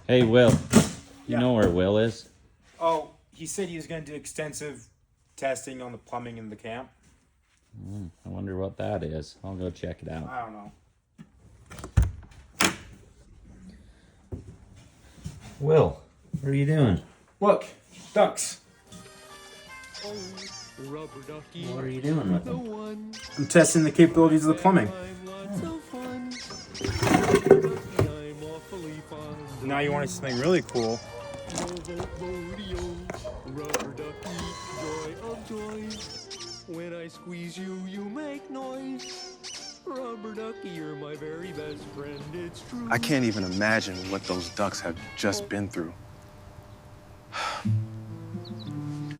Hey, Will. You Yeah. know where Will is? Oh, he said he was going to do extensive testing on the plumbing in the camp. I wonder what that is. I'll go check it out. I don't know. Will, what are you doing? Look, ducks. Rubber ducky, What are you doing with the them? one. I'm testing the capabilities of the plumbing. I'm lots of fun. Rubber ducky, I'm awfully fond. Now you want to see something really cool. Rodeo, rubber ducky, joy of joys. When I squeeze you, you make noise. Rubber ducky, you're my very best friend, it's true. I can't even imagine what those ducks have just been through.